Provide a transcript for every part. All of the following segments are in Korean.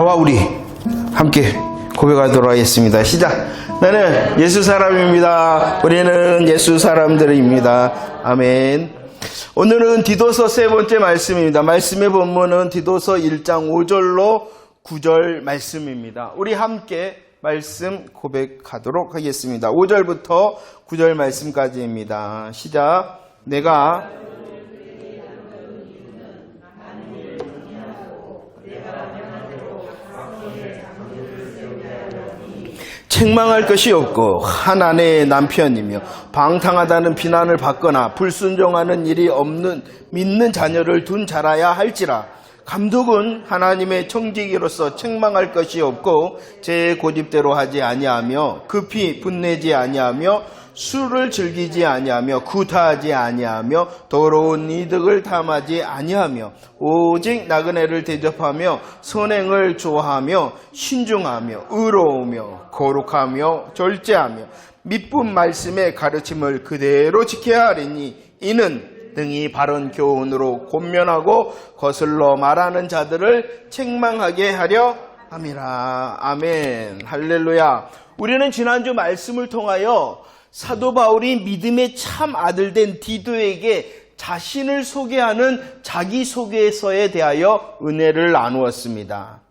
나와 우리 함께 고백하도록 하겠습니다. 시작. 나는 예수 사람입니다. 우리는 예수 사람들입니다. 아멘. 오늘은 디도서 세 번째 말씀입니다. 말씀의 본문은 디도서 1장 5절로 9절 말씀입니다. 우리 함께 말씀 고백하도록 하겠습니다. 5절부터 9절 말씀까지입니다. 시작. 내가 책망할 것이 없고 한 아내의 남편이며 방탕하다는 비난을 받거나 불순종하는 일이 없는 믿는 자녀를 둔 자라야 할지라. 감독은 하나님의 청지기로서 책망할 것이 없고 제 고집대로 하지 아니하며 급히 분내지 아니하며 술을 즐기지 아니하며 구타하지 아니하며 더러운 이득을 탐하지 아니하며 오직 나그네를 대접하며 선행을 좋아하며 신중하며 의로우며 거룩하며 절제하며 미쁜 말씀의 가르침을 그대로 지켜야 하리니 이는 등이 바른 교훈으로 권면하고 거슬러 말하는 자들을 책망하게 하려 함이라. 아멘. 할렐루야. 우리는 지난주 말씀을 통하여 사도 바울이 믿음의 참 아들된 디도에게 자신을 소개하는 자기소개서에 대하여 은혜를 나누었습니다.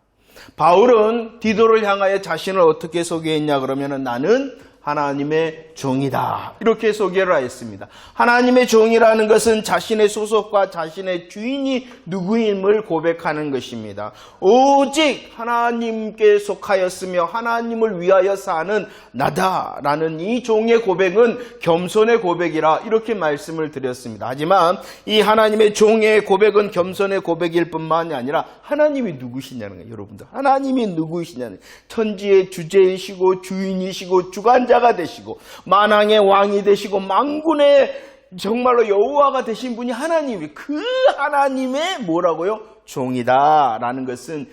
바울은 디도를 향하여 자신을 어떻게 소개했냐 그러면 나는 하나님의 종이다. 이렇게 소개를 하였습니다. 하나님의 종이라는 것은 자신의 소속과 자신의 주인이 누구임을 고백하는 것입니다. 오직 하나님께 속하였으며 하나님을 위하여 사는 나다라는 이 종의 고백은 겸손의 고백이라 이렇게 말씀을 드렸습니다. 하지만 이 하나님의 종의 고백은 겸손의 고백일 뿐만이 아니라 하나님이 누구시냐는 거예요. 여러분들, 하나님이 누구시냐는 거예요. 천지의 주제이시고 주인이시고 주관자가 되시고 만왕의 왕이 되시고 만군의 정말로 여호와가 되신 분이 하나님이, 그 하나님의 뭐라고요? 종이다라는 것은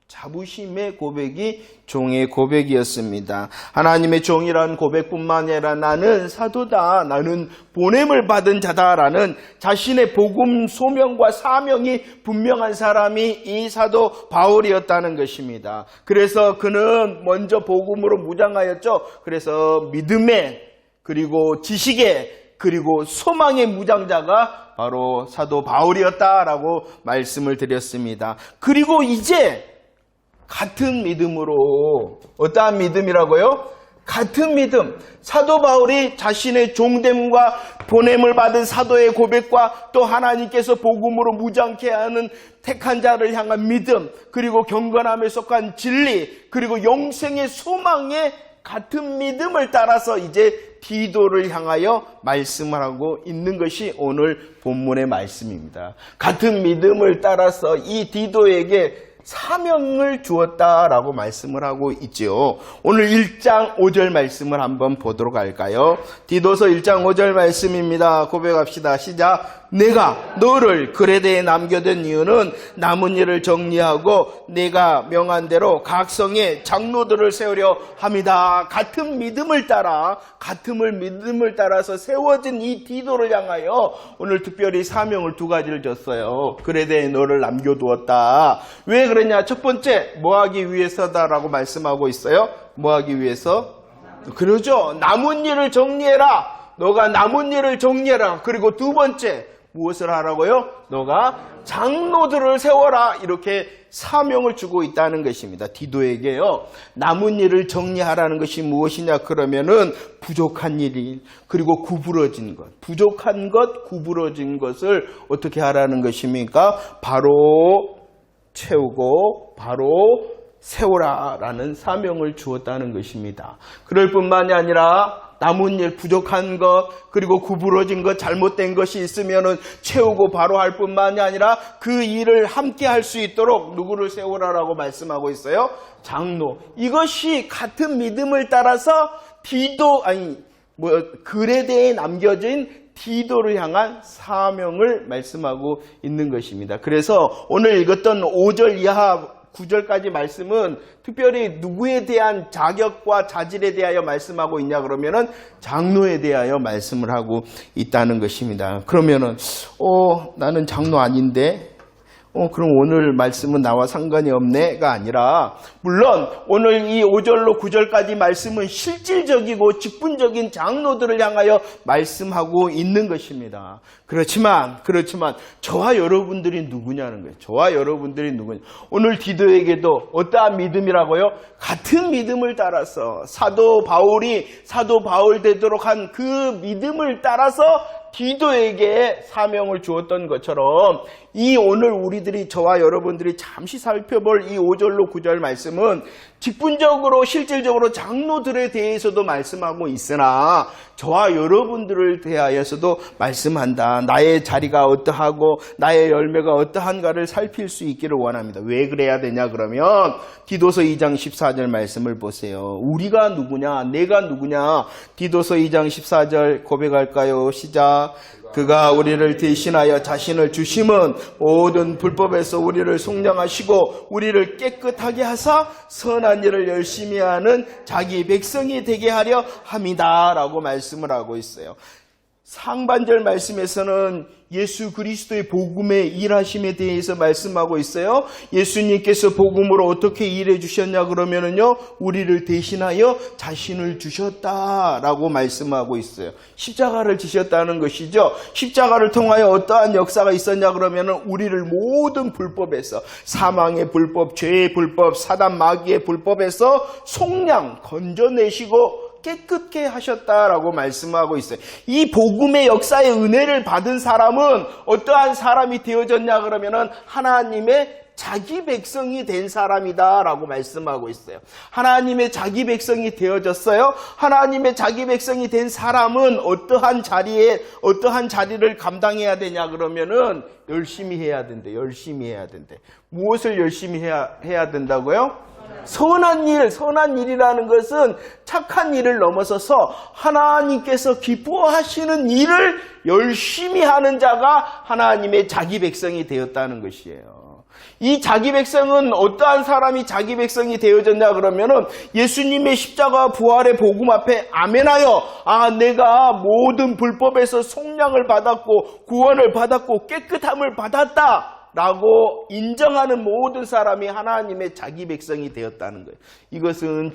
자부심의 고백이 종의 고백이었습니다. 하나님의 종이라는 고백뿐만 아니라 나는 사도다, 나는 보냄을 받은 자다라는 자신의 복음 소명과 사명이 분명한 사람이 이 사도 바울이었다는 것입니다. 그래서 그는 먼저 복음으로 무장하였죠. 그래서 믿음의 그리고 지식의 그리고 소망의 무장자가 바로 사도 바울이었다라고 말씀을 드렸습니다. 그리고 이제 같은 믿음으로, 어떠한 믿음이라고요? 같은 믿음, 사도 바울이 자신의 종됨과 보냄을 받은 사도의 고백과 또 하나님께서 복음으로 무장케 하는 택한 자를 향한 믿음, 그리고 경건함에 속한 진리, 그리고 영생의 소망의 같은 믿음을 따라서 이제 디도를 향하여 말씀을 하고 있는 것이 오늘 본문의 말씀입니다. 같은 믿음을 따라서 이 디도에게 사명을 주었다라고 말씀을 하고 있죠. 오늘 1장 5절 말씀을 한번 보도록 할까요? 디도서 1장 5절 말씀입니다. 고백합시다. 시작. 내가 너를 그레데에 남겨둔 이유는 남은 일을 정리하고 내가 명한 대로 각 성에 장로들을 세우려 함이다. 같은 믿음을 따라서 세워진 이 디도를 향하여 오늘 특별히 사명을 두 가지를 줬어요. 그레데에 너를 남겨두었다. 왜 그러냐? 첫 번째, 뭐하기 위해서다라고 말씀하고 있어요. 뭐하기 위해서? 그러죠. 남은 일을 정리해라. 너가 남은 일을 정리해라. 그리고 두 번째, 무엇을 하라고요? 너가 장로들을 세워라. 이렇게 사명을 주고 있다는 것입니다. 디도에게요. 남은 일을 정리하라는 것이 무엇이냐 그러면은 부족한 일이, 그리고 구부러진 것, 부족한 것, 구부러진 것을 어떻게 하라는 것입니까? 바로 채우고 바로 세우라라는 사명을 주었다는 것입니다. 그럴 뿐만이 아니라 남은 일, 부족한 것, 그리고 구부러진 것, 잘못된 것이 있으면은 채우고 바로 할 뿐만이 아니라 그 일을 함께 할 수 있도록 누구를 세우라라고 말씀하고 있어요? 장로. 이것이 같은 믿음을 따라서 그레데에 남겨진 디도를 향한 사명을 말씀하고 있는 것입니다. 그래서 오늘 읽었던 5절 이하 9절까지 말씀은 특별히 누구에 대한 자격과 자질에 대하여 말씀하고 있냐 그러면은 장로에 대하여 말씀을 하고 있다는 것입니다. 그러면은 나는 장로 아닌데 그럼 오늘 말씀은 나와 상관이 없네가 아니라, 물론 오늘 이 5절로 9절까지 말씀은 실질적이고 직분적인 장로들을 향하여 말씀하고 있는 것입니다. 그렇지만 저와 여러분들이 누구냐는 거예요. 저와 여러분들이 누구냐. 오늘 디도에게도 어떠한 믿음이라고요? 같은 믿음을 따라서 사도 바울 되도록 한 그 믿음을 따라서 디도에게 사명을 주었던 것처럼, 이 오늘 우리들이, 저와 여러분들이 잠시 살펴볼 이 5절로 9절 말씀은 직분적으로 실질적으로 장로들에 대해서도 말씀하고 있으나 저와 여러분들을 대하여서도 말씀한다. 나의 자리가 어떠하고 나의 열매가 어떠한가를 살필 수 있기를 원합니다. 왜 그래야 되냐 그러면 디도서 2장 14절 말씀을 보세요. 우리가 누구냐, 내가 누구냐. 디도서 2장 14절 고백할까요? 시작. 그가 우리를 대신하여 자신을 주심은 모든 불법에서 우리를 속량하시고 우리를 깨끗하게 하사 선한 일을 열심히 하는 자기 백성이 되게 하려 함이다 라고 말씀을 하고 있어요. 상반절 말씀에서는 예수 그리스도의 복음의 일하심에 대해서 말씀하고 있어요. 예수님께서 복음으로 어떻게 일해 주셨냐 그러면은요, 우리를 대신하여 자신을 주셨다라고 말씀하고 있어요. 십자가를 지셨다는 것이죠. 십자가를 통하여 어떠한 역사가 있었냐 그러면은 우리를 모든 불법에서, 사망의 불법, 죄의 불법, 사단 마귀의 불법에서 속량 건져내시고 깨끗게 하셨다라고 말씀하고 있어요. 이 복음의 역사의 은혜를 받은 사람은 어떠한 사람이 되어졌냐 그러면은 하나님의 자기 백성이 된 사람이다라고 말씀하고 있어요. 하나님의 자기 백성이 되어졌어요. 하나님의 자기 백성이 된 사람은 어떠한 자리를 감당해야 되냐 그러면은 열심히 해야 된대. 열심히 해야 된대. 무엇을 열심히 해야 된다고요? 선한 일이라는 것은 착한 일을 넘어서서 하나님께서 기뻐하시는 일을 열심히 하는 자가 하나님의 자기 백성이 되었다는 것이에요. 이 자기 백성은 어떠한 사람이 자기 백성이 되어졌냐 그러면은 예수님의 십자가 부활의 복음 앞에 아멘하여, 내가 모든 불법에서 속량을 받았고 구원을 받았고 깨끗함을 받았다 라고 인정하는 모든 사람이 하나님의 자기 백성이 되었다는 거예요. 이것은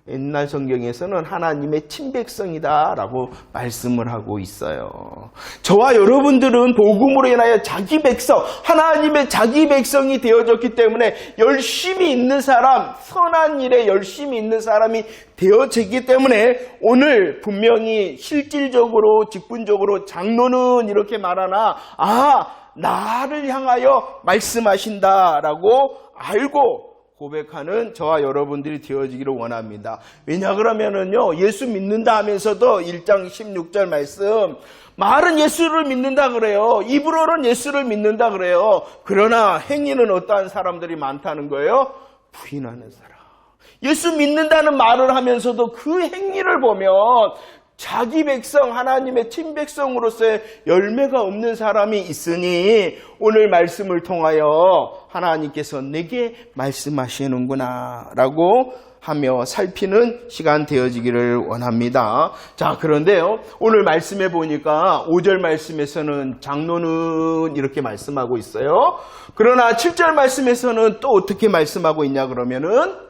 옛날 성경에서는 하나님의 친백성이다 라고 말씀을 하고 있어요. 저와 여러분들은 복음으로 인하여 자기 백성, 하나님의 자기 백성이 되어졌기 때문에 열심히 있는 사람, 선한 일에 열심히 있는 사람이 되어지기 때문에 오늘 분명히 실질적으로 직분적으로 장로는 이렇게 말하나, 나를 향하여 말씀하신다라고 알고 고백하는 저와 여러분들이 되어지기를 원합니다. 왜냐 그러면은요, 예수 믿는다 하면서도 1장 16절 말씀, 말은 예수를 믿는다 그래요. 입으로는 예수를 믿는다 그래요. 그러나 행위는 어떠한 사람들이 많다는 거예요? 부인하는 사람. 예수 믿는다는 말을 하면서도 그 행위를 보면 자기 백성, 하나님의 친백성으로서의 열매가 없는 사람이 있으니 오늘 말씀을 통하여 하나님께서 내게 말씀하시는구나 라고 하며 살피는 시간 되어지기를 원합니다. 자, 그런데요, 오늘 말씀해 보니까 5절 말씀에서는 장로는 이렇게 말씀하고 있어요. 그러나 7절 말씀에서는 또 어떻게 말씀하고 있냐 그러면은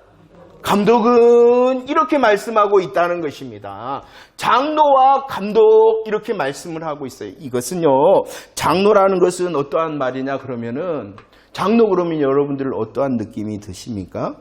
감독은 이렇게 말씀하고 있다는 것입니다. 장로와 감독 이렇게 말씀을 하고 있어요. 이것은요, 장로라는 것은 어떠한 말이냐 그러면은, 장로 그러면 여러분들 어떠한 느낌이 드십니까?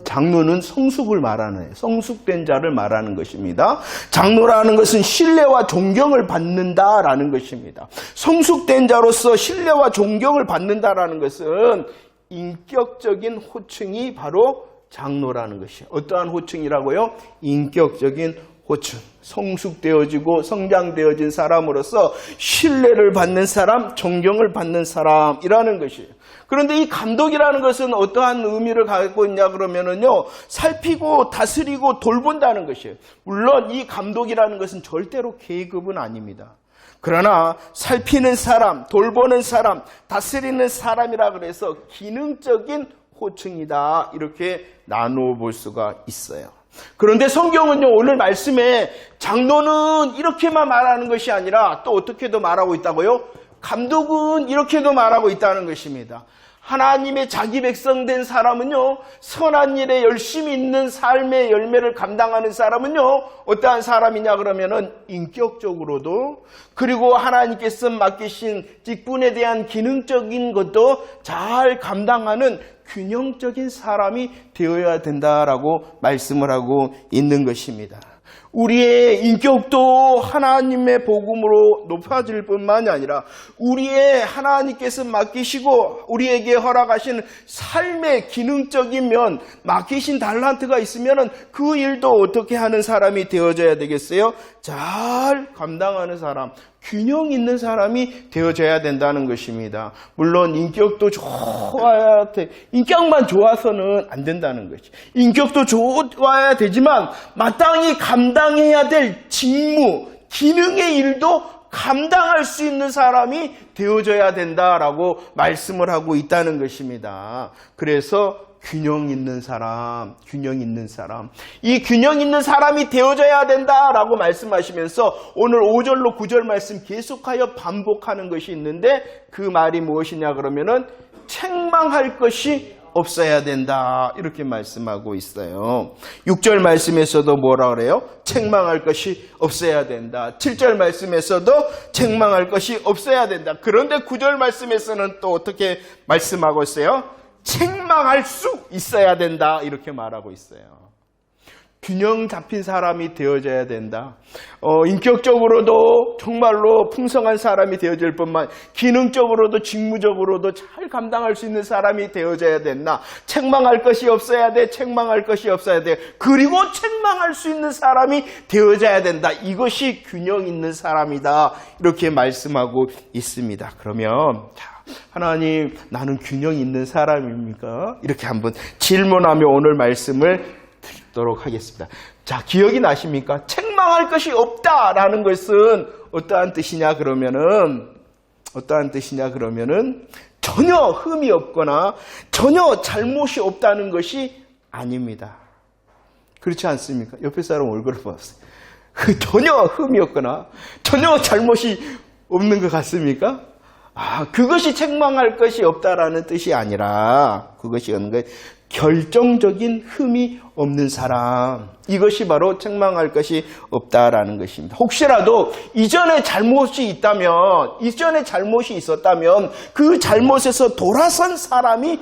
장로는 성숙을 말하는, 성숙된 자를 말하는 것입니다. 장로라는 것은 신뢰와 존경을 받는다라는 것입니다. 성숙된 자로서 신뢰와 존경을 받는다라는 것은 인격적인 호칭이 바로 장로라는 것이에요. 어떠한 호칭이라고요? 인격적인 호칭. 성숙되어지고 성장되어진 사람으로서 신뢰를 받는 사람, 존경을 받는 사람이라는 것이에요. 그런데 이 감독이라는 것은 어떠한 의미를 갖고 있냐 그러면은요, 살피고 다스리고 돌본다는 것이에요. 물론 이 감독이라는 것은 절대로 계급은 아닙니다. 그러나 살피는 사람, 돌보는 사람, 다스리는 사람이라 그래서 기능적인 호칭이다, 이렇게 나누어 볼 수가 있어요. 그런데 성경은요, 오늘 말씀에 장로는 이렇게만 말하는 것이 아니라 또 어떻게도 말하고 있다고요? 감독은 이렇게도 말하고 있다는 것입니다. 하나님의 자기 백성 된 사람은요, 선한 일에 열심히 있는 삶의 열매를 감당하는 사람은요, 어떠한 사람이냐 그러면은 인격적으로도, 그리고 하나님께서 맡기신 직분에 대한 기능적인 것도 잘 감당하는 균형적인 사람이 되어야 된다라고 말씀을 하고 있는 것입니다. 우리의 인격도 하나님의 복음으로 높아질 뿐만이 아니라 우리의 하나님께서 맡기시고 우리에게 허락하신 삶의 기능적인 면, 맡기신 달란트가 있으면 그 일도 어떻게 하는 사람이 되어져야 되겠어요? 잘 감당하는 사람, 균형 있는 사람이 되어져야 된다는 것입니다. 물론 인격도 좋아야 돼. 인격만 좋아서는 안 된다는 것이. 인격도 좋아야 되지만 마땅히 감당해야 될 직무, 기능의 일도 감당할 수 있는 사람이 되어져야 된다라고 말씀을 하고 있다는 것입니다. 그래서 균형 있는 사람, 이 균형 있는 사람이 되어져야 된다라고 말씀하시면서 오늘 5절로 9절 말씀 계속하여 반복하는 것이 있는데 그 말이 무엇이냐 그러면은 책망할 것이 없어야 된다 이렇게 말씀하고 있어요. 6절 말씀에서도 뭐라 그래요? 책망할 것이 없어야 된다. 7절 말씀에서도 책망할 것이 없어야 된다. 그런데 9절 말씀에서는 또 어떻게 말씀하고 있어요? 책망할 수 있어야 된다 이렇게 말하고 있어요. 균형 잡힌 사람이 되어져야 된다. 인격적으로도 정말로 풍성한 사람이 되어질 뿐만 기능적으로도 직무적으로도 잘 감당할 수 있는 사람이 되어져야 된다. 책망할 것이 없어야 돼. 책망할 것이 없어야 돼. 그리고 책망할 수 있는 사람이 되어져야 된다. 이것이 균형 있는 사람이다. 이렇게 말씀하고 있습니다. 그러면 하나님, 나는 균형 있는 사람입니까? 이렇게 한번 질문하며 오늘 말씀을 드리도록 하겠습니다. 자, 기억이 나십니까? 책망할 것이 없다라는 것은 어떠한 뜻이냐 그러면은 전혀 흠이 없거나 전혀 잘못이 없다는 것이 아닙니다. 그렇지 않습니까? 옆에 사람 얼굴을 봤어요. 전혀 흠이 없거나 전혀 잘못이 없는 것 같습니까? 그것이 책망할 것이 없다라는 뜻이 아니라 그것이 결정적인 흠이 없는 사람, 이것이 바로 책망할 것이 없다라는 것입니다. 혹시라도 이전에 잘못이 있었다면 그 잘못에서 돌아선 사람이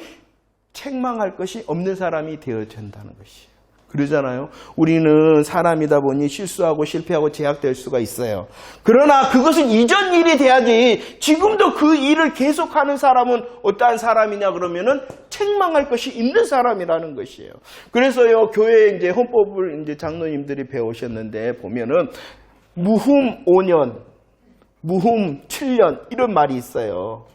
책망할 것이 없는 사람이 되어야 된다는 것이에요. 그러잖아요. 우리는 사람이다 보니 실수하고 실패하고 제약될 수가 있어요. 그러나 그것은 이전 일이 돼야지 지금도 그 일을 계속하는 사람은 어떠한 사람이냐 그러면은 책망할 것이 있는 사람이라는 것이에요. 그래서요, 교회 이제 헌법을 이제 장로님들이 배우셨는데 보면은 무흠 5년, 무흠 7년 이런 말이 있어요.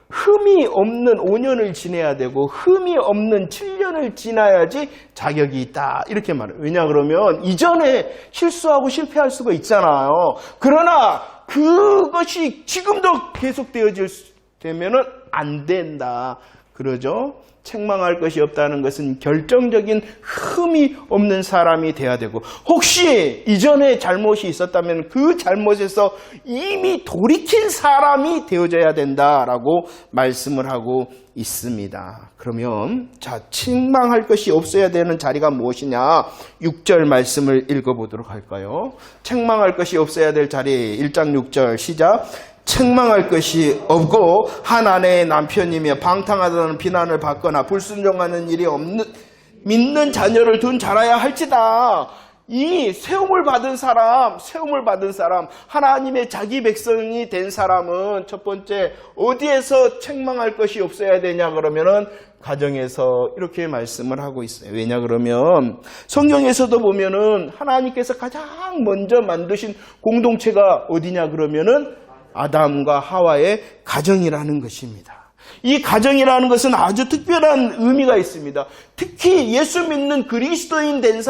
흠이 없는 5년을 지내야 되고 흠이 없는 7년을 지나야지 자격이 있다 이렇게 말해요. 왜냐 그러면 이전에 실수하고 실패할 수가 있잖아요. 그러나 그것이 지금도 계속되면은 안 된다 그러죠. 책망할 것이 없다는 것은 결정적인 흠이 없는 사람이 돼야 되고, 혹시 이전에 잘못이 있었다면 그 잘못에서 이미 돌이킨 사람이 되어져야 된다라고 말씀을 하고 있습니다. 그러면 책망할 것이 없어야 되는 자리가 무엇이냐? 6절 말씀을 읽어보도록 할까요? 책망할 것이 없어야 될 자리 1장 6절 시작. 책망할 것이 없고 한 아내의 남편이며 방탕하다는 비난을 받거나 불순종하는 일이 없는 믿는 자녀를 둔 자라야 할지다. 이 세움을 받은 사람, 하나님의 자기 백성이 된 사람은 첫 번째 어디에서 책망할 것이 없어야 되냐 그러면은 가정에서 이렇게 말씀을 하고 있어요. 왜냐 그러면 성경에서도 보면은 하나님께서 가장 먼저 만드신 공동체가 어디냐 그러면은 아담과 하와의 가정이라는 것입니다. 이 가정이라는 것은 아주 특별한 의미가 있습니다. 특히 예수 믿는 그리스도인 된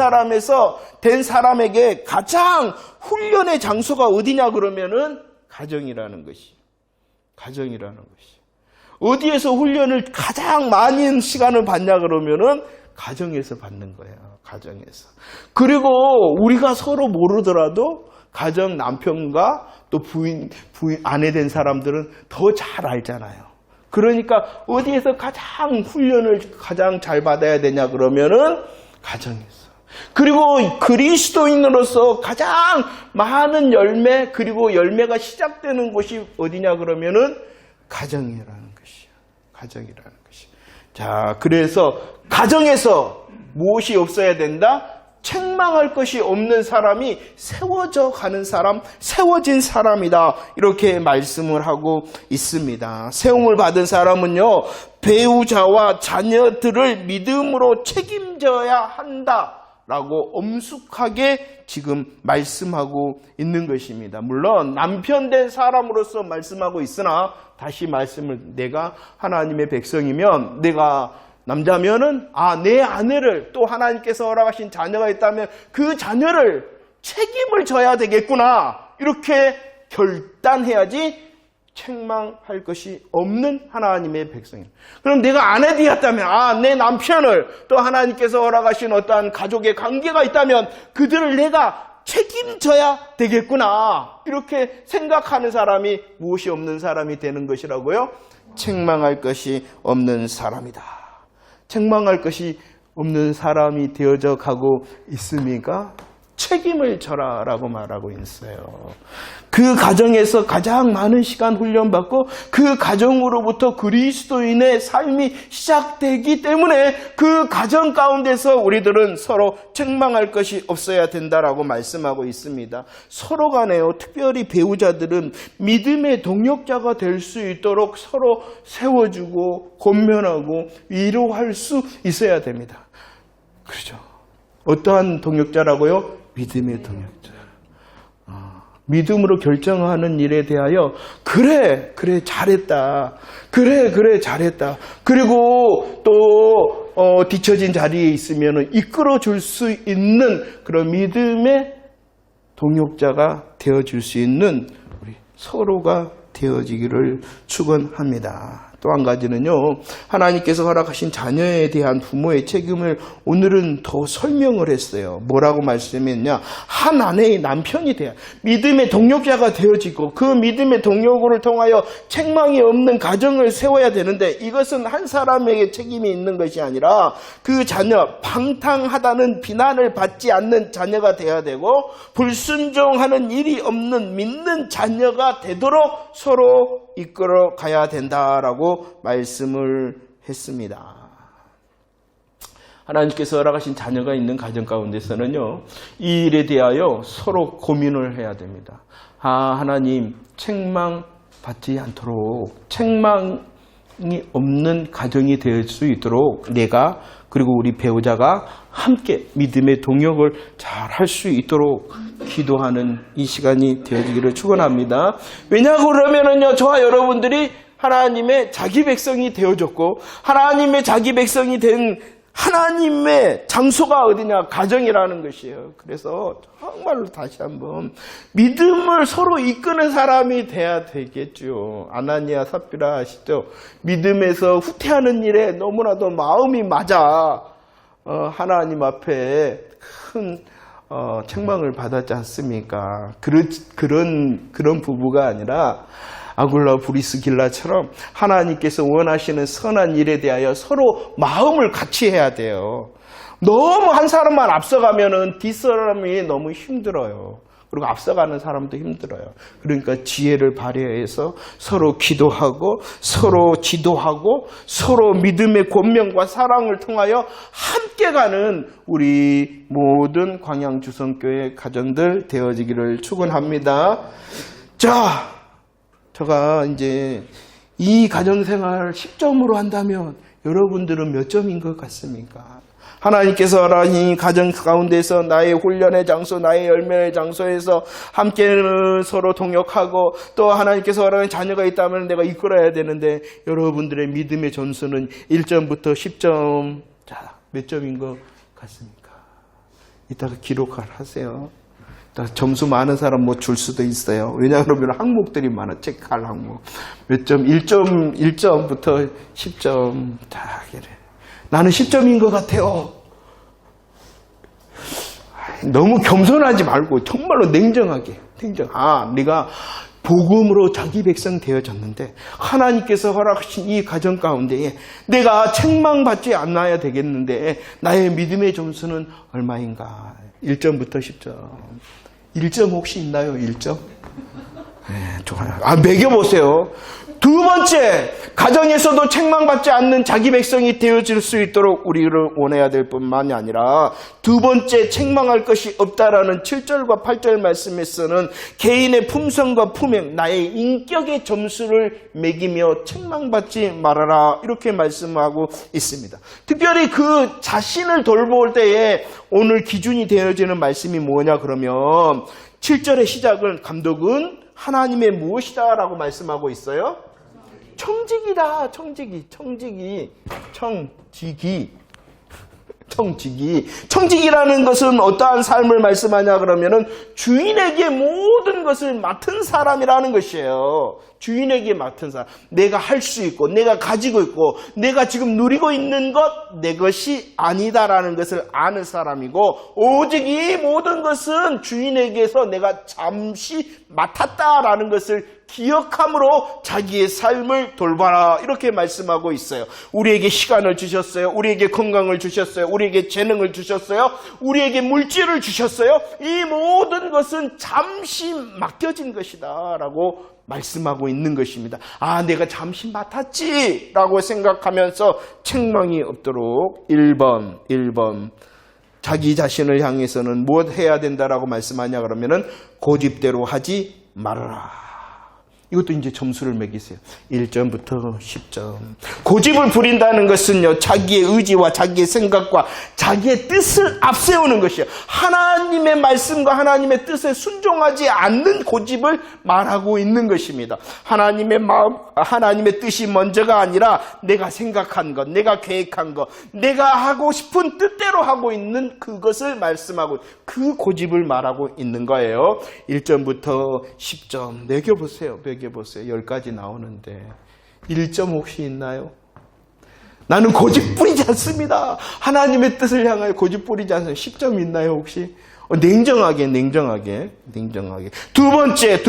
사람에게 가장 훈련의 장소가 어디냐 그러면은 가정이라는 것이. 어디에서 훈련을 가장 많은 시간을 받냐 그러면은 가정에서 받는 거예요. 가정에서. 그리고 우리가 서로 모르더라도 가정 남편과 또 부인 아내 된 사람들은 더 잘 알잖아요. 그러니까 어디에서 가장 훈련을 가장 잘 받아야 되냐 그러면은 가정에서. 그리고 그리스도인으로서 가장 많은 열매, 그리고 열매가 시작되는 곳이 어디냐 그러면은 가정이라는 것이요. 가정이라는 것이. 자, 그래서 가정에서 무엇이 없어야 된다? 책망할 것이 없는 사람이 세워져 가는 사람, 세워진 사람이다. 이렇게 말씀을 하고 있습니다. 세움을 받은 사람은요, 배우자와 자녀들을 믿음으로 책임져야 한다. 라고 엄숙하게 지금 말씀하고 있는 것입니다. 물론 남편 된 사람으로서 말씀하고 있으나 다시 말씀을 내가 하나님의 백성이면 내가 남자면은 내 아내를 또 하나님께서 허락하신 자녀가 있다면 그 자녀를 책임을 져야 되겠구나. 이렇게 결단해야지 책망할 것이 없는 하나님의 백성입니다. 그럼 내가 아내 되었다면 내 남편을 또 하나님께서 허락하신 어떠한 가족의 관계가 있다면 그들을 내가 책임져야 되겠구나. 이렇게 생각하는 사람이 무엇이 없는 사람이 되는 것이라고요? 책망할 것이 없는 사람이다. 책망할 것이 없는 사람이 되어져 가고 있습니까? 책임을 져라라고 말하고 있어요. 그 가정에서 가장 많은 시간 훈련받고 그 가정으로부터 그리스도인의 삶이 시작되기 때문에 그 가정 가운데서 우리들은 서로 책망할 것이 없어야 된다라고 말씀하고 있습니다. 서로 간에요. 특별히 배우자들은 믿음의 동역자가 될 수 있도록 서로 세워주고 권면하고 위로할 수 있어야 됩니다. 그렇죠. 어떠한 동역자라고요? 믿음의 동역자. 믿음으로 결정하는 일에 대하여 그래 잘했다. 그래 잘했다. 그리고 또 뒤처진 자리에 있으면 이끌어 줄 수 있는 그런 믿음의 동역자가 되어줄 수 있는 우리 서로가 되어지기를 축원합니다. 또 한 가지는요, 하나님께서 허락하신 자녀에 대한 부모의 책임을 오늘은 더 설명을 했어요. 뭐라고 말씀했냐? 한 아내의 남편이 돼야 믿음의 동역자가 되어지고 그 믿음의 동역을 통하여 책망이 없는 가정을 세워야 되는데 이것은 한 사람에게 책임이 있는 것이 아니라 그 자녀, 방탕하다는 비난을 받지 않는 자녀가 되어야 되고 불순종하는 일이 없는 믿는 자녀가 되도록 서로 이끌어 가야 된다라고 말씀을 했습니다. 하나님께서 허락하신 자녀가 있는 가정 가운데서는요, 이 일에 대하여 서로 고민을 해야 됩니다. 하나님, 책망받지 않도록, 책망이 없는 가정이 될 수 있도록 내가 그리고 우리 배우자가 함께 믿음의 동역을 잘 할 수 있도록 기도하는 이 시간이 되어지기를 축원합니다. 왜냐하고 그러면은요, 저와 여러분들이 하나님의 자기 백성이 되어졌고 하나님의 자기 백성이 된 하나님의 장소가 어디냐? 가정이라는 것이에요. 그래서 정말로 다시 한번 믿음을 서로 이끄는 사람이 돼야 되겠죠. 아나니아 삽비라 아시죠? 믿음에서 후퇴하는 일에 너무나도 마음이 맞아 하나님 앞에 큰 책망을 받았지 않습니까? 그런 부부가 아니라 아굴라 브리스길라처럼 하나님께서 원하시는 선한 일에 대하여 서로 마음을 같이 해야 돼요. 너무 한 사람만 앞서가면은 뒷사람이 너무 힘들어요. 그리고 앞서가는 사람도 힘들어요. 그러니까 지혜를 발휘해서 서로 기도하고 서로 지도하고 서로 믿음의 권면과 사랑을 통하여 함께 가는 우리 모든 광양주성교회 가정들 되어지기를 축원합니다. 자, 제가 이제 이 가정생활 10점으로 한다면 여러분들은 몇 점인 것 같습니까? 하나님께서 허락하신 가정 가운데서 나의 훈련의 장소, 나의 열매의 장소에서 함께 서로 동역하고 또 하나님께서 허락하신 자녀가 있다면 내가 이끌어야 되는데 여러분들의 믿음의 점수는 1점부터 10점. 자, 몇 점인 것 같습니까? 이따가 기록을 하세요. 점수 많은 사람 뭐 줄 수도 있어요. 왜냐하면 항목들이 많아. 체크할 항목. 몇 점? 1점부터 10점. 다 그래. 나는 10점인 것 같아요. 너무 겸손하지 말고 정말로 냉정하게. 냉정. 네가 복음으로 자기 백성 되어졌는데 하나님께서 허락하신 이 가정 가운데에 내가 책망받지 않아야 되겠는데 나의 믿음의 점수는 얼마인가? 1점부터 10점. 1점 혹시 있나요? 1점? 네, 좋아요. 매겨보세요. 두 번째, 가정에서도 책망받지 않는 자기 백성이 되어질 수 있도록 우리를 원해야 될 뿐만이 아니라 두 번째, 책망할 것이 없다라는 7절과 8절 말씀에서는 개인의 품성과 품행, 나의 인격의 점수를 매기며 책망받지 말아라 이렇게 말씀하고 있습니다. 특별히 그 자신을 돌볼 때에 오늘 기준이 되어지는 말씀이 뭐냐 그러면 7절의 시작은 감독은 하나님의 무엇이다 라고 말씀하고 있어요? 청지기다. 청지기라는 것은 어떠한 삶을 말씀하냐 그러면은 주인에게 모든 것을 맡은 사람이라는 것이에요. 주인에게 맡은 사람. 내가 할 수 있고 내가 가지고 있고 내가 지금 누리고 있는 것 내 것이 아니다라는 것을 아는 사람이고 오직 이 모든 것은 주인에게서 내가 잠시 맡았다라는 것을 기억함으로 자기의 삶을 돌봐라 이렇게 말씀하고 있어요. 우리에게 시간을 주셨어요. 우리에게 건강을 주셨어요. 우리에게 재능을 주셨어요. 우리에게 물질을 주셨어요. 이 모든 것은 잠시 맡겨진 것이다 라고 말씀하고 있는 것입니다. 내가 잠시 맡았지 라고 생각하면서 책망이 없도록 1번 자기 자신을 향해서는 무엇 해야 된다라고 말씀하냐 그러면은 고집대로 하지 말아라. 이것도 이제 점수를 매기세요. 1점부터 10점. 고집을 부린다는 것은요, 자기의 의지와 자기의 생각과 자기의 뜻을 앞세우는 것이에요. 하나님의 말씀과 하나님의 뜻에 순종하지 않는 고집을 말하고 있는 것입니다. 하나님의 마음, 하나님의 뜻이 먼저가 아니라 내가 생각한 것, 내가 계획한 것, 내가 하고 싶은 뜻대로 하고 있는 그것을 말씀하고 그 고집을 말하고 있는 거예요. 1점부터 10점 매겨보세요. 10가지 나오는데 1점 혹시 있나요? 나는 고집 부리지 않습니다. 하나님의 뜻을 향하여 고집 부리지 않습니다. 10점 있나요 혹시? 냉정하게. 두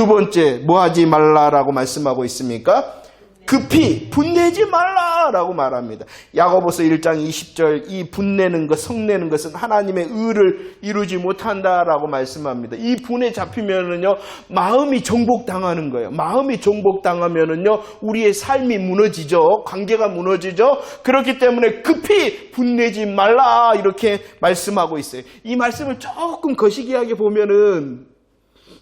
번째 뭐 하지 말라라고 말씀하고 있습니까? 급히 분내지 말라라고 말합니다. 야고보서 1장 20절 이 분내는 것, 성내는 것은 하나님의 의를 이루지 못한다라고 말씀합니다. 이 분에 잡히면은요 마음이 정복당하는 거예요. 마음이 정복당하면은요 우리의 삶이 무너지죠. 관계가 무너지죠. 그렇기 때문에 급히 분내지 말라 이렇게 말씀하고 있어요. 이 말씀을 조금 거시기하게 보면은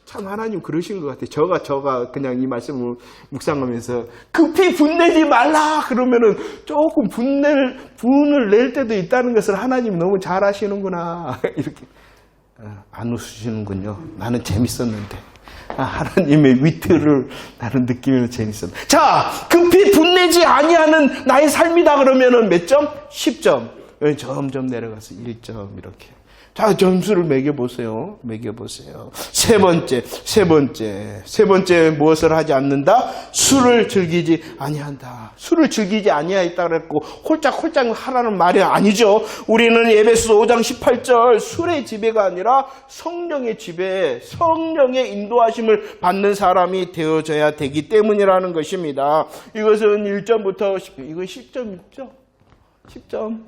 참 하나님 그러신 것 같아요. 저가 그냥 이 말씀을 묵상하면서 급히 분내지 말라 그러면은 조금 분을 낼 때도 있다는 것을 하나님 너무 잘 아시는구나 이렇게 안 웃으시는군요. 나는 재밌었는데 하나님의 위트를 나는 느끼면서 재밌었는데 자 급히 분내지 아니하는 나의 삶이다 그러면은 몇 점? 10점. 점점 내려가서 1점 이렇게. 자, 점수를 매겨보세요. 세 번째 무엇을 하지 않는다? 술을 즐기지 아니한다. 술을 즐기지 아니하였다 그랬고 홀짝홀짝 하라는 말이 아니죠. 우리는 에베소서 5장 18절 술의 지배가 아니라 성령의 지배, 성령의 인도하심을 받는 사람이 되어져야 되기 때문이라는 것입니다. 이것은 1점부터 10점, 이건 10점 있죠? 10점.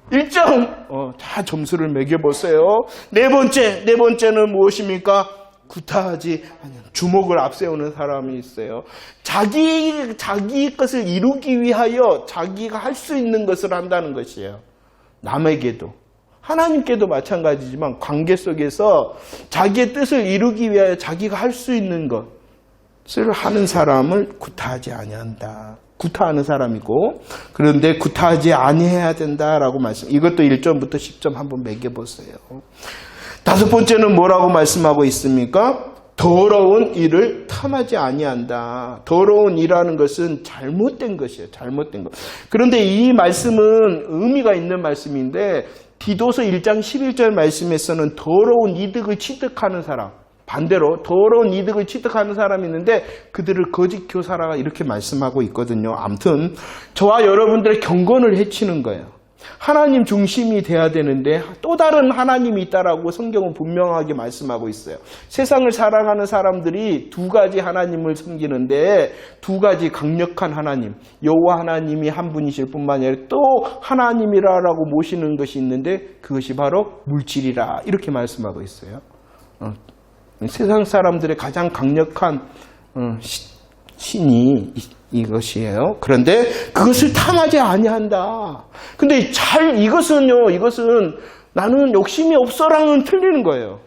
1점. 다 점수를 매겨보세요. 네 번째는 무엇입니까? 구타하지 아니야. 주목을 앞세우는 사람이 있어요. 자기 것을 이루기 위하여 자기가 할 수 있는 것을 한다는 것이에요. 남에게도. 하나님께도 마찬가지지만 관계 속에서 자기의 뜻을 이루기 위하여 자기가 할 수 있는 것을 하는 사람을 구타하지 아니한다. 구타하는 사람이고 그런데 구타하지 아니해야 된다라고 말씀. 이것도 1점부터 10점 한번 매겨보세요. 5번째는 뭐라고 말씀하고 있습니까? 더러운 일을 탐하지 아니한다. 더러운 일하는 것은 잘못된 것이에요. 잘못된 것. 그런데 이 말씀은 의미가 있는 말씀인데 디도서 1장 11절 말씀에서는 더러운 이득을 취득하는 사람, 반대로 더러운 이득을 취득하는 사람이 있는데 그들을 거짓 교사라 이렇게 말씀하고 있거든요. 아무튼 저와 여러분들의 경건을 해치는 거예요. 하나님 중심이 돼야 되는데 또 다른 하나님이 있다라고 성경은 분명하게 말씀하고 있어요. 세상을 살아가는 사람들이 두 가지 하나님을 섬기는데 두 가지 강력한 하나님, 여호와 하나님이 한 분이실 뿐만 아니라 또 하나님이라고 모시는 것이 있는데 그것이 바로 물질이라 이렇게 말씀하고 있어요. 세상 사람들의 가장 강력한 신이 이것이에요. 그런데 그것을 탐하지 아니한다. 근데 이것은 나는 욕심이 없어랑은 틀리는 거예요.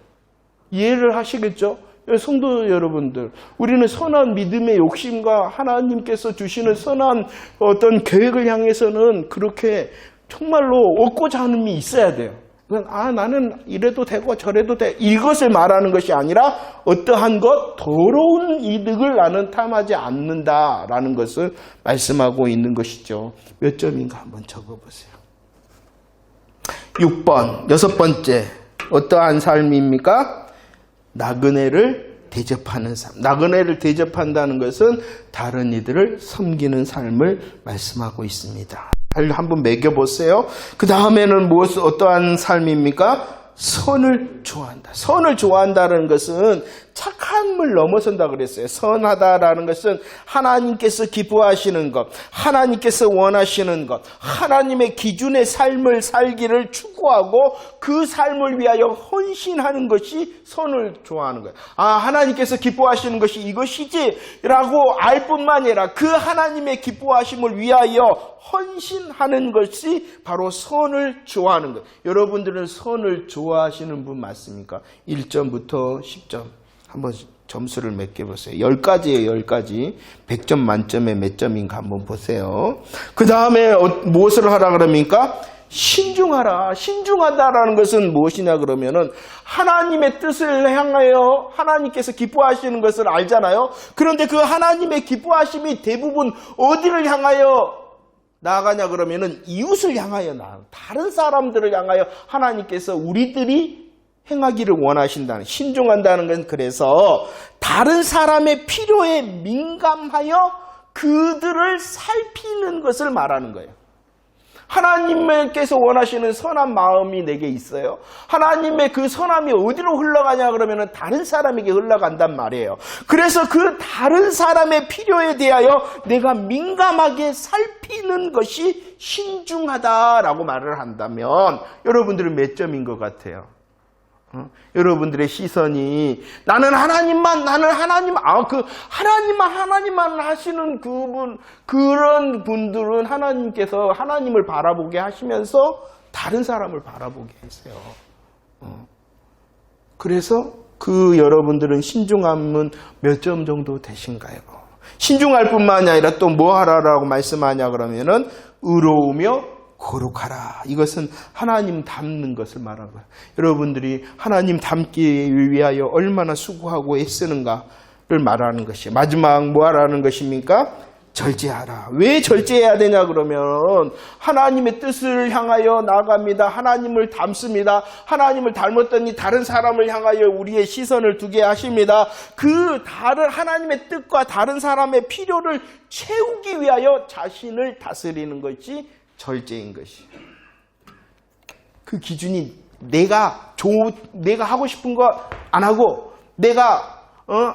이해를 하시겠죠? 성도 여러분들, 우리는 선한 믿음의 욕심과 하나님께서 주시는 선한 어떤 계획을 향해서는 그렇게 정말로 얻고자 하는 힘이 있어야 돼요. 나는 이래도 되고 저래도 돼. 이것을 말하는 것이 아니라 어떠한 것, 더러운 이득을 나는 탐하지 않는다라는 것을 말씀하고 있는 것이죠. 몇 점인가 한번 적어보세요. 6번, 6번째. 어떠한 삶입니까? 나그네를 대접하는 삶. 나그네를 대접한다는 것은 다른 이들을 섬기는 삶을 말씀하고 있습니다. 한번 매겨보세요. 그 다음에는 어떠한 삶입니까? 선을 좋아한다. 선을 좋아한다는 것은 착함을 넘어선다 그랬어요. 선하다라는 것은 하나님께서 기뻐하시는 것, 하나님께서 원하시는 것, 하나님의 기준의 삶을 살기를 추구하고 그 삶을 위하여 헌신하는 것이 선을 좋아하는 거예요. 하나님께서 기뻐하시는 것이 이것이지 라고 알 뿐만 아니라 그 하나님의 기뻐하심을 위하여 헌신하는 것이 바로 선을 좋아하는 것. 여러분들은 선을 좋아하시는 분 맞습니까? 1점부터 10점. 한번 점수를 매겨보세요. 10가지예요, 10가지. 100점 만점에 몇 점인가 한번 보세요. 그 다음에 무엇을 하라 그럽니까? 신중하라. 신중하다라는 것은 무엇이냐 그러면은 하나님의 뜻을 향하여 하나님께서 기뻐하시는 것을 알잖아요. 그런데 그 하나님의 기뻐하심이 대부분 어디를 향하여 나아가냐 그러면은 이웃을 향하여 다른 사람들을 향하여 하나님께서 우리들이 행하기를 원하신다는, 신중한다는 건 그래서 다른 사람의 필요에 민감하여 그들을 살피는 것을 말하는 거예요. 하나님께서 원하시는 선한 마음이 내게 있어요. 하나님의 그 선함이 어디로 흘러가냐 그러면 다른 사람에게 흘러간단 말이에요. 그래서 그 다른 사람의 필요에 대하여 내가 민감하게 살피는 것이 신중하다라고 말을 한다면 여러분들은 몇 점인 것 같아요? 여러분들의 시선이 나는 하나님만 하시는 그런 분들은 하나님께서 하나님을 바라보게 하시면서 다른 사람을 바라보게 하세요. 그래서 그 여러분들은 신중함은 몇 점 정도 되신가요? 신중할 뿐만 아니라 또 뭐 하라라고 말씀하냐 그러면은 의로우며 거룩하라. 이것은 하나님 닮는 것을 말하는 거예요. 여러분들이 하나님 닮기 위하여 얼마나 수고하고 애쓰는가를 말하는 것이에요. 마지막 뭐 하라는 것입니까? 절제하라. 왜 절제해야 되냐 그러면 하나님의 뜻을 향하여 나아갑니다. 하나님을 닮습니다. 하나님을 닮았더니 다른 사람을 향하여 우리의 시선을 두게 하십니다. 그 다른 하나님의 뜻과 다른 사람의 필요를 채우기 위하여 자신을 다스리는 것이 절제인 것이에요. 그 기준이 내가 하고 싶은 거 안 하고 내가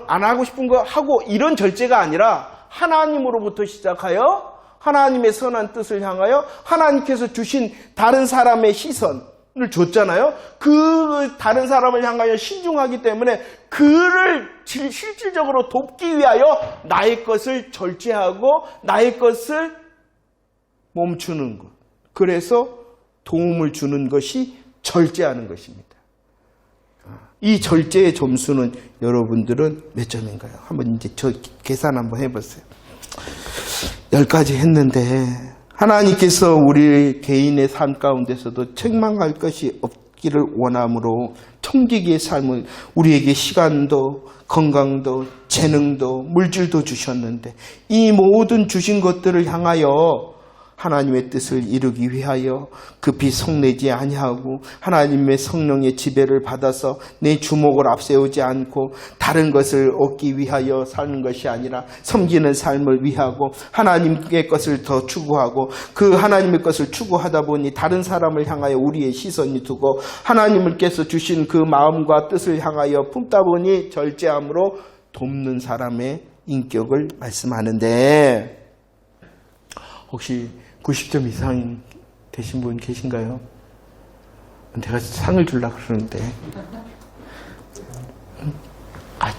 안 하고 싶은 거 하고 이런 절제가 아니라 하나님으로부터 시작하여 하나님의 선한 뜻을 향하여 하나님께서 주신 다른 사람의 시선을 줬잖아요. 그 다른 사람을 향하여 신중하기 때문에 그를 실질적으로 돕기 위하여 나의 것을 절제하고 나의 것을 멈추는 것. 그래서 도움을 주는 것이 절제하는 것입니다. 이 절제의 점수는 여러분들은 몇 점인가요? 한번 이제 저 계산 한번 해보세요. 10가지 했는데 하나님께서 우리 개인의 삶 가운데서도 책망할 것이 없기를 원함으로 청지기의 삶을 우리에게 시간도 건강도 재능도 물질도 주셨는데 이 모든 주신 것들을 향하여 하나님의 뜻을 이루기 위하여 급히 성내지 아니하고 하나님의 성령의 지배를 받아서 내 주목을 앞세우지 않고 다른 것을 얻기 위하여 사는 것이 아니라 섬기는 삶을 위하고 하나님의 것을 더 추구하고 그 하나님의 것을 추구하다 보니 다른 사람을 향하여 우리의 시선이 두고 하나님께서 주신 그 마음과 뜻을 향하여 품다 보니 절제함으로 돕는 사람의 인격을 말씀하는데, 혹시 90점 이상 되신 분 계신가요? 내가 상을 주려고 그러는데.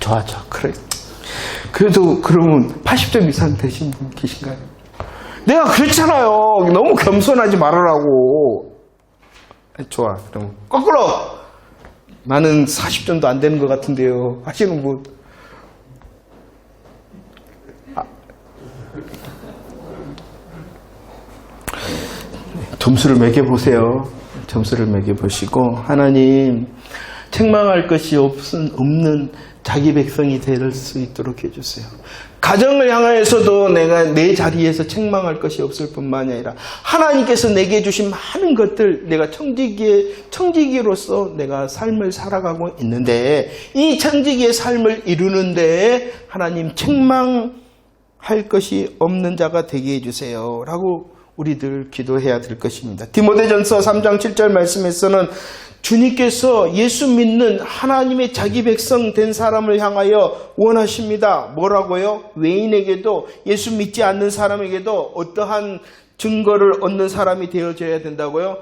좋아. 그래. 그래도 그러면 80점 이상 되신 분 계신가요? 내가 그렇잖아요. 너무 겸손하지 말으라고. 좋아. 그럼 거꾸로. 나는 40점도 안 되는 것 같은데요. 하시는 분. 점수를 매겨보세요. 점수를 매겨보시고, 하나님, 책망할 것이 없는 자기 백성이 될 수 있도록 해주세요. 가정을 향하여서도 내가 내 자리에서 책망할 것이 없을 뿐만 아니라 하나님께서 내게 주신 많은 것들, 내가 청지기로서 내가 삶을 살아가고 있는데, 이 청지기의 삶을 이루는데 하나님 책망할 것이 없는 자가 되게 해주세요 라고 우리들 기도해야 될 것입니다. 디모데전서 3장 7절 말씀에서는 주님께서 예수 믿는 하나님의 자기 백성 된 사람을 향하여 원하십니다. 뭐라고요? 외인에게도, 예수 믿지 않는 사람에게도 어떠한 증거를 얻는 사람이 되어져야 된다고요?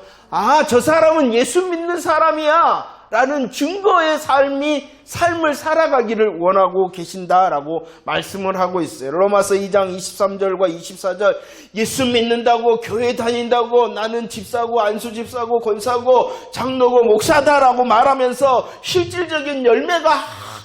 저 사람은 예수 믿는 사람이야 라는 증거의 삶을 살아가기를 원하고 계신다라고 말씀을 하고 있어요. 로마서 2장 23절과 24절, 예수 믿는다고, 교회 다닌다고, 나는 집사고, 안수집사고, 권사고, 장로고, 목사다라고 말하면서 실질적인 열매가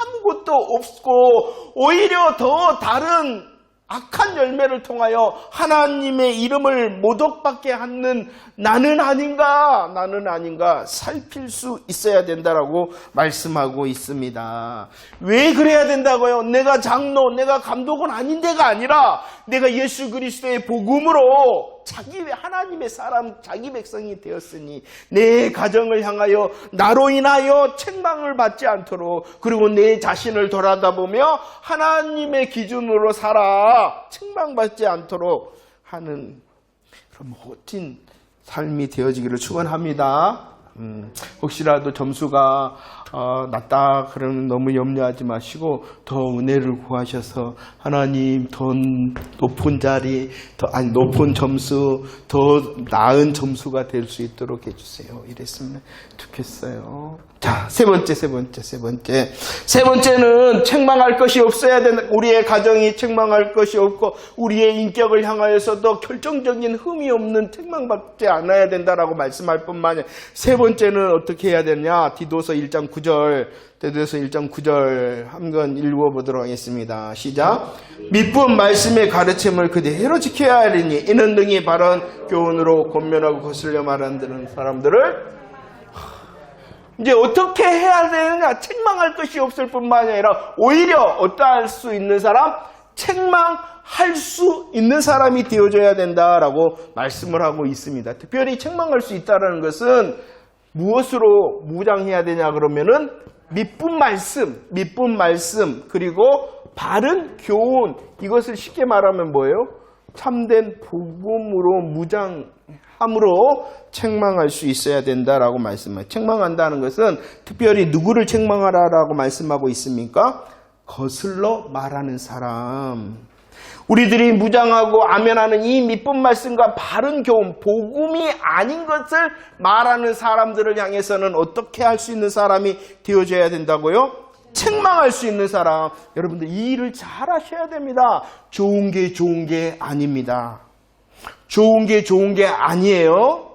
아무것도 없고 오히려 더 다른 악한 열매를 통하여 하나님의 이름을 모독받게 하는 나는 아닌가 살필 수 있어야 된다라고 말씀하고 있습니다. 왜 그래야 된다고요? 내가 장로, 내가 감독은 아닌데가 아니라 내가 예수 그리스도의 복음으로 하나님의 사람, 자기 백성이 되었으니 내 가정을 향하여 나로 인하여 책망을 받지 않도록, 그리고 내 자신을 돌아다보며 하나님의 기준으로 살아 책망받지 않도록 하는 그런 멋진 삶이 되어지기를 축원합니다. 혹시라도 점수가 낮다 그러면 너무 염려하지 마시고 더 은혜를 구하셔서 하나님 더 높은 자리, 높은 점수, 더 나은 점수가 될 수 있도록 해주세요. 이랬으면 좋겠어요. 자, 세 번째는 책망할 것이 없어야 된다. 우리의 가정이 책망할 것이 없고 우리의 인격을 향하여서도 결정적인 흠이 없는 책망받지 않아야 된다라고 말씀할 뿐만 아니라 세 번째는 어떻게 해야 되냐? 디도서 1장 9절, 디도서 1장 9절 한번 읽어보도록 하겠습니다. 시작. 믿음 말씀의 가르침을 그대로 지켜야 하리니 이는 등이 바른 교훈으로 권면하고 거슬려 말하는 사람들을 이제 어떻게 해야 되느냐? 책망할 것이 없을 뿐만 아니라 오히려 어떠할 수 있는 사람? 책망할 수 있는 사람이 되어줘야 된다라고 말씀을 하고 있습니다. 특별히 책망할 수 있다는 것은 무엇으로 무장해야 되냐 그러면은 믿음 말씀 그리고 바른 교훈, 이것을 쉽게 말하면 뭐예요? 참된 복음으로 무장함으로 책망할 수 있어야 된다라고 말씀해요. 책망한다는 것은 특별히 누구를 책망하라라고 말씀하고 있습니까? 거슬러 말하는 사람. 우리들이 무장하고 아멘하는 이 믿음 말씀과 바른 교훈, 복음이 아닌 것을 말하는 사람들을 향해서는 어떻게 할 수 있는 사람이 되어져야 된다고요? 책망할 수 있는 사람. 여러분들 이 일을 잘 하셔야 됩니다. 좋은 게 아닙니다. 좋은 게 아니에요.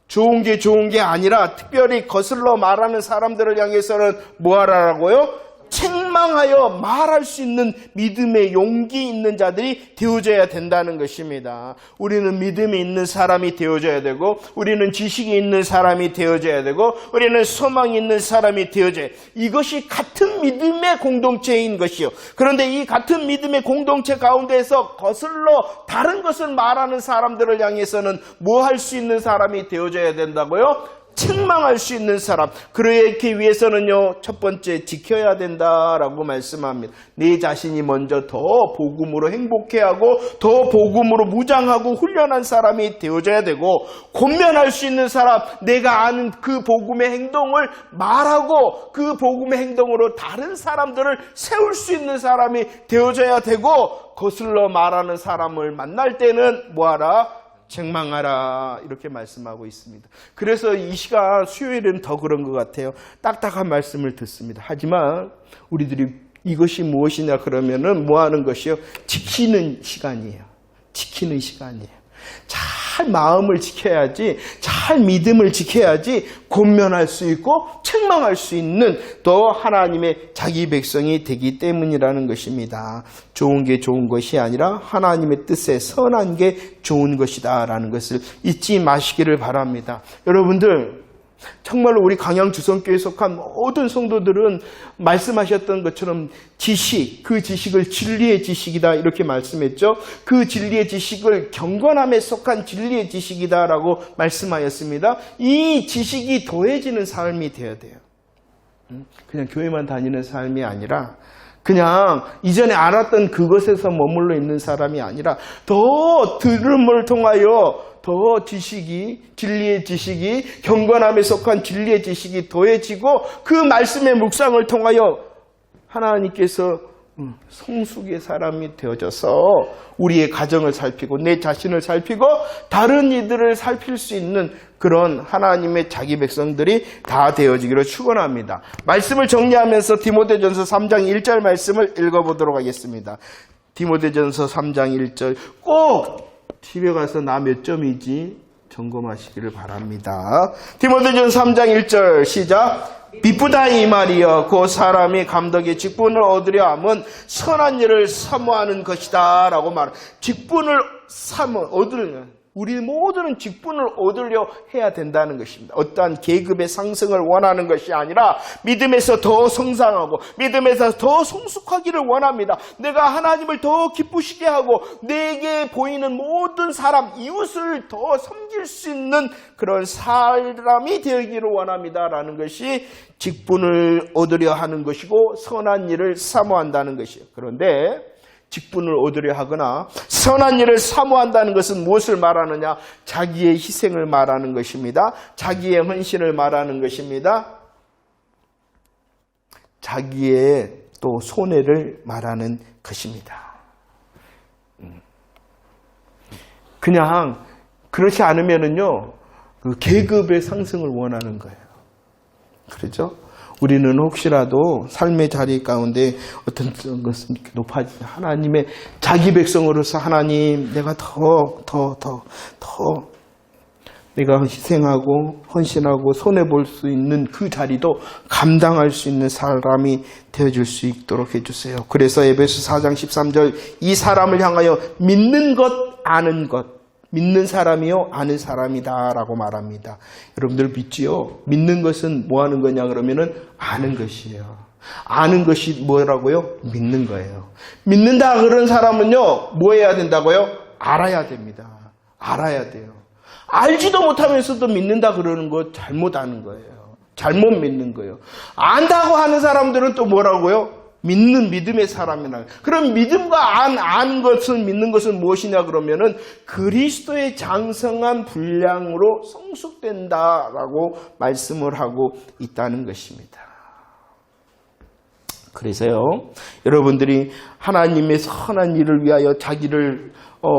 좋은 게 아니라 특별히 거슬러 말하는 사람들을 향해서는 뭐 하라고요? 책망하여 말할 수 있는 믿음의 용기 있는 자들이 되어져야 된다는 것입니다. 우리는 믿음이 있는 사람이 되어져야 되고, 우리는 지식이 있는 사람이 되어져야 되고, 우리는 소망이 있는 사람이 되어져야 돼요. 이것이 같은 믿음의 공동체인 것이요. 그런데 이 같은 믿음의 공동체 가운데에서 거슬러 다른 것을 말하는 사람들을 향해서는 뭐 할 수 있는 사람이 되어져야 된다고요? 책망할 수 있는 사람. 그렇기 위해서는요, 첫 번째 지켜야 된다라고 말씀합니다. 내 자신이 먼저 더 복음으로 행복해하고 더 복음으로 무장하고 훈련한 사람이 되어져야 되고, 권면할 수 있는 사람, 내가 아는 그 복음의 행동을 말하고 그 복음의 행동으로 다른 사람들을 세울 수 있는 사람이 되어져야 되고, 거슬러 말하는 사람을 만날 때는 뭐하라? 책망하라, 이렇게 말씀하고 있습니다. 그래서 이 시간 수요일은 더 그런 것 같아요. 딱딱한 말씀을 듣습니다. 하지만 우리들이 이것이 무엇이냐 그러면은 뭐 하는 것이요? 지키는 시간이에요. 지키는 시간이에요. 잘 마음을 지켜야지, 잘 믿음을 지켜야지 권면할 수 있고 책망할 수 있는 또 하나님의 자기 백성이 되기 때문이라는 것입니다. 좋은 게 좋은 것이 아니라 하나님의 뜻에 선한 게 좋은 것이다 라는 것을 잊지 마시기를 바랍니다. 여러분들, 정말로 우리 강양 주성교회에 속한 모든 성도들은 말씀하셨던 것처럼 지식, 그 지식을 진리의 지식이다 이렇게 말씀했죠. 그 진리의 지식을 경건함에 속한 진리의 지식이다라고 말씀하였습니다. 이 지식이 더해지는 삶이 되어야 돼요. 그냥 교회만 다니는 삶이 아니라, 그냥 이전에 알았던 그것에서 머물러 있는 사람이 아니라 더 들음을 통하여 더 지식이, 진리의 지식이, 경건함에 속한 진리의 지식이 더해지고 그 말씀의 묵상을 통하여 하나님께서 성숙의 사람이 되어져서 우리의 가정을 살피고 내 자신을 살피고 다른 이들을 살필 수 있는 그런 하나님의 자기 백성들이 다 되어지기를 축원합니다. 말씀을 정리하면서 디모데전서 3장 1절 말씀을 읽어보도록 하겠습니다. 디모데전서 3장 1절 꼭 집에 가서 나 몇 점이지 점검하시기를 바랍니다. 디모데전서 3장 1절 시작. 비쁘다 이 말이여, 그 사람이 감독의 직분을 얻으려 함은 선한 일을 사모하는 것이다 라고 말합니다. 직분을 얻으려, 우리 모두는 직분을 얻으려 해야 된다는 것입니다. 어떠한 계급의 상승을 원하는 것이 아니라 믿음에서 더 성장하고 믿음에서 더 성숙하기를 원합니다. 내가 하나님을 더 기쁘시게 하고 내게 보이는 모든 사람, 이웃을 더 섬길 수 있는 그런 사람이 되기를 원합니다라는 것이 직분을 얻으려 하는 것이고 선한 일을 사모한다는 것이에요. 그런데 직분을 얻으려 하거나 선한 일을 사모한다는 것은 무엇을 말하느냐? 자기의 희생을 말하는 것입니다. 자기의 헌신을 말하는 것입니다. 자기의 또 손해를 말하는 것입니다. 그냥 그렇지 않으면은요, 그 계급의 상승을 원하는 거예요. 그렇죠? 우리는 혹시라도 삶의 자리 가운데 어떤 것은 높아지는 하나님의 자기 백성으로서 하나님, 내가 더 내가 희생하고 헌신하고 손해볼 수 있는 그 자리도 감당할 수 있는 사람이 되어줄 수 있도록 해주세요. 그래서 에베소 4장 13절 이 사람을 향하여 믿는 것, 아는 것, 믿는 사람이요 아는 사람이다 라고 말합니다. 여러분들 믿지요? 믿는 것은 뭐 하는 거냐 그러면은 아는 것이에요. 아는 것이 뭐라고요? 믿는 거예요. 믿는다 그런 사람은요 뭐 해야 된다고요? 알아야 됩니다. 알아야 돼요. 알지도 못하면서도 믿는다 그러는 거 잘못 아는 거예요. 잘못 믿는 거예요. 안다고 하는 사람들은 또 뭐라고요? 믿는 믿음의 사람이나. 그럼 믿음과 아는 것은, 믿는 것은 무엇이냐 그러면은 그리스도의 장성한 분량으로 성숙된다라고 말씀을 하고 있다는 것입니다. 그래서요, 여러분들이 하나님의 선한 일을 위하여 자기를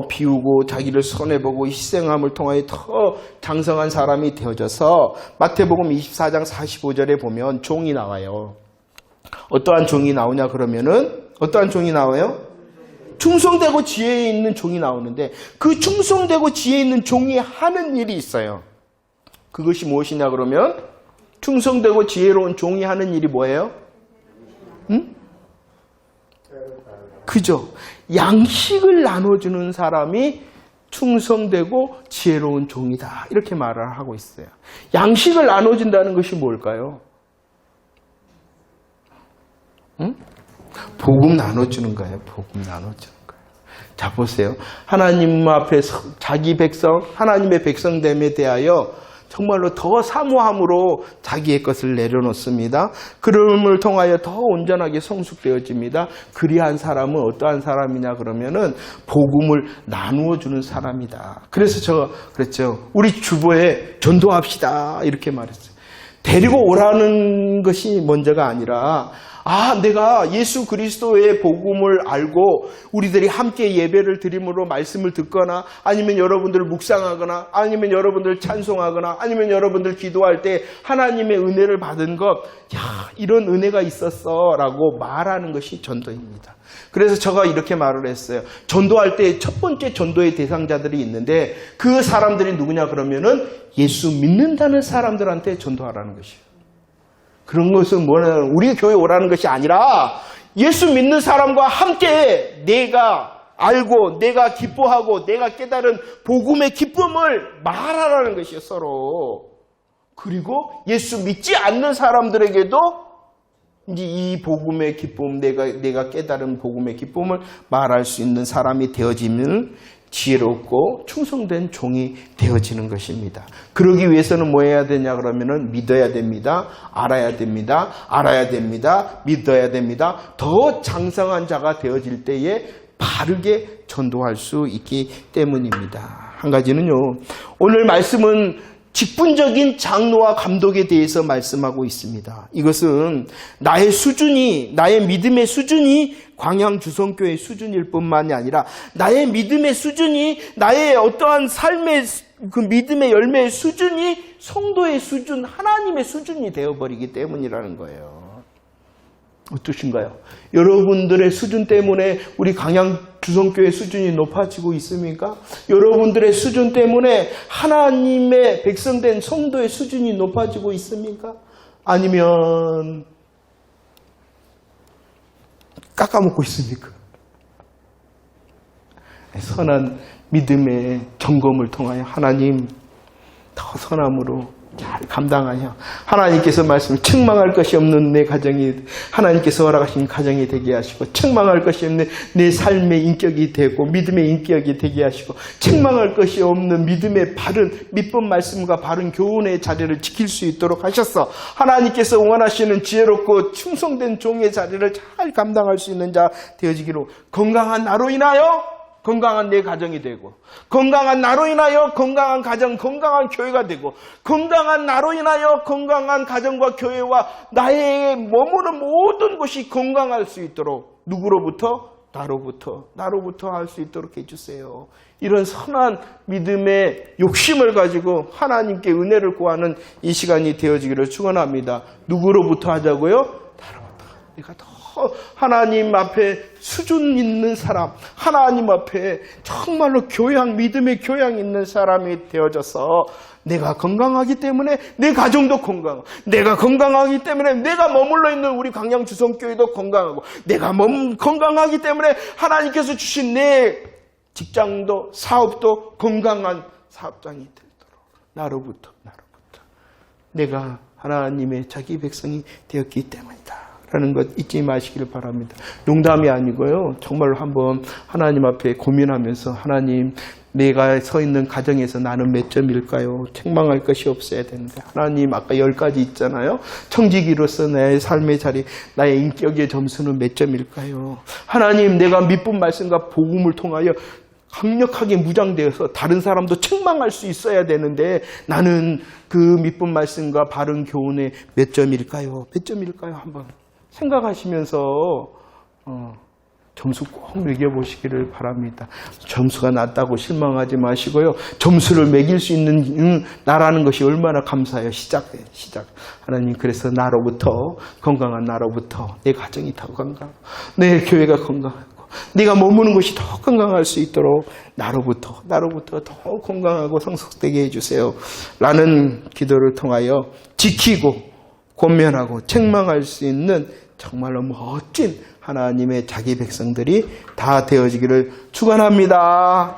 비우고 자기를 손해보고 희생함을 통하여 더 장성한 사람이 되어져서 마태복음 24장 45절에 보면 종이 나와요. 어떠한 종이 나오냐 그러면은 어떠한 종이 나와요? 충성되고 지혜에 있는 종이 나오는데 그 충성되고 지혜에 있는 종이 하는 일이 있어요. 그것이 무엇이냐 그러면 충성되고 지혜로운 종이 하는 일이 뭐예요? 응? 그죠? 양식을 나눠주는 사람이 충성되고 지혜로운 종이다. 이렇게 말을 하고 있어요. 양식을 나눠준다는 것이 뭘까요? 응? 복음 나눠주는 거예요. 복음 나눠주는 거예요. 자, 보세요. 하나님 앞에 자기 백성, 하나님의 백성됨에 대하여 정말로 더 사모함으로 자기의 것을 내려놓습니다. 그름을 통하여 더 온전하게 성숙되어집니다. 그리한 사람은 어떠한 사람이냐 그러면은 복음을 나누어 주는 사람이다. 그래서 제가 그랬죠. 우리 주보에 전도합시다 이렇게 말했어요. 데리고 오라는 것이 먼저가 아니라 내가 예수 그리스도의 복음을 알고 우리들이 함께 예배를 드림으로 말씀을 듣거나 아니면 여러분들 묵상하거나 아니면 여러분들 찬송하거나 아니면 여러분들 기도할 때 하나님의 은혜를 받은 것, 이런 은혜가 있었어 라고 말하는 것이 전도입니다. 그래서 제가 이렇게 말을 했어요. 전도할 때 첫 번째 전도의 대상자들이 있는데 그 사람들이 누구냐 그러면은 예수 믿는다는 사람들한테 전도하라는 것이에요. 그런 것은 뭐냐면 우리 교회 오라는 것이 아니라 예수 믿는 사람과 함께 내가 알고 내가 기뻐하고 내가 깨달은 복음의 기쁨을 말하라는 것이에요. 서로. 그리고 예수 믿지 않는 사람들에게도 이제 이 복음의 기쁨, 내가 깨달은 복음의 기쁨을 말할 수 있는 사람이 되어지면 지혜롭고 충성된 종이 되어지는 것입니다. 그러기 위해서는 뭐 해야 되냐 그러면은 믿어야 됩니다. 알아야 됩니다. 알아야 됩니다. 믿어야 됩니다. 더 장성한 자가 되어질 때에 바르게 전도할 수 있기 때문입니다. 한 가지는요. 오늘 말씀은 직분적인 장로와 감독에 대해서 말씀하고 있습니다. 이것은 나의 수준이, 나의 믿음의 수준이 광양주성교회 수준일 뿐만이 아니라 나의 믿음의 수준이, 나의 어떠한 삶의 그 믿음의 열매의 수준이 성도의 수준, 하나님의 수준이 되어버리기 때문이라는 거예요. 어떠신가요? 여러분들의 수준 때문에 우리 광양주성교회 수준이 높아지고 있습니까? 여러분들의 수준 때문에 하나님의 백성된 성도의 수준이 높아지고 있습니까? 아니면 깎아먹고 있습니까? 선한 믿음의 점검을 통하여 하나님 더 선함으로 잘 감당하여 하나님께서 말씀을 책망할 것이 없는 내 가정이, 하나님께서 허락하신 가정이 되게 하시고 책망할 것이 없는 내 삶의 인격이 되고 믿음의 인격이 되게 하시고 책망할 것이 없는 믿음의 바른 믿음 말씀과 바른 교훈의 자리를 지킬 수 있도록 하셔서 하나님께서 원하시는 지혜롭고 충성된 종의 자리를 잘 감당할 수 있는 자 되어지기로, 건강한 나로 인하여 건강한 내 가정이 되고, 건강한 나로 인하여 건강한 가정, 건강한 교회가 되고, 건강한 나로 인하여 건강한 가정과 교회와 나의 머무는 모든 것이 건강할 수 있도록, 누구로부터? 나로부터 할 수 있도록 해주세요. 이런 선한 믿음의 욕심을 가지고 하나님께 은혜를 구하는 이 시간이 되어지기를 축원합니다. 누구로부터 하자고요? 나로부터. 내가 더 하나님 앞에 수준 있는 사람, 하나님 앞에 정말로 믿음의 교양 있는 사람이 되어져서 내가 건강하기 때문에 내 가정도 건강하고, 내가 건강하기 때문에 내가 머물러 있는 우리 광양주성교회도 건강하고, 내가 건강하기 때문에 하나님께서 주신 내 직장도 사업도 건강한 사업장이 되도록 나로부터 내가 하나님의 자기 백성이 되었기 때문이다 라는 것 잊지 마시길 바랍니다. 농담이 아니고요. 정말로 한번 하나님 앞에 고민하면서, 하나님, 내가 서 있는 가정에서 나는 몇 점일까요? 책망할 것이 없어야 되는데, 하나님, 아까 10가지 있잖아요. 청지기로서 나의 삶의 자리, 나의 인격의 점수는 몇 점일까요? 하나님, 내가 믿음 말씀과 복음을 통하여 강력하게 무장되어서 다른 사람도 책망할 수 있어야 되는데 나는 그 믿음 말씀과 바른 교훈에 몇 점일까요? 몇 점일까요? 한번 생각하시면서 점수 꼭 매겨보시기를 바랍니다. 점수가 낮다고 실망하지 마시고요. 점수를 매길 수 있는 나라는 것이 얼마나 감사해요. 시작. 하나님, 그래서 건강한 나로부터 내 가정이 더 건강하고 내 교회가 건강하고 네가 머무는 곳이 더 건강할 수 있도록 나로부터 더 건강하고 성숙되게 해주세요 라는 기도를 통하여 지키고 권면하고 책망할 수 있는 정말로 멋진 하나님의 자기 백성들이 다 되어지기를 축원합니다.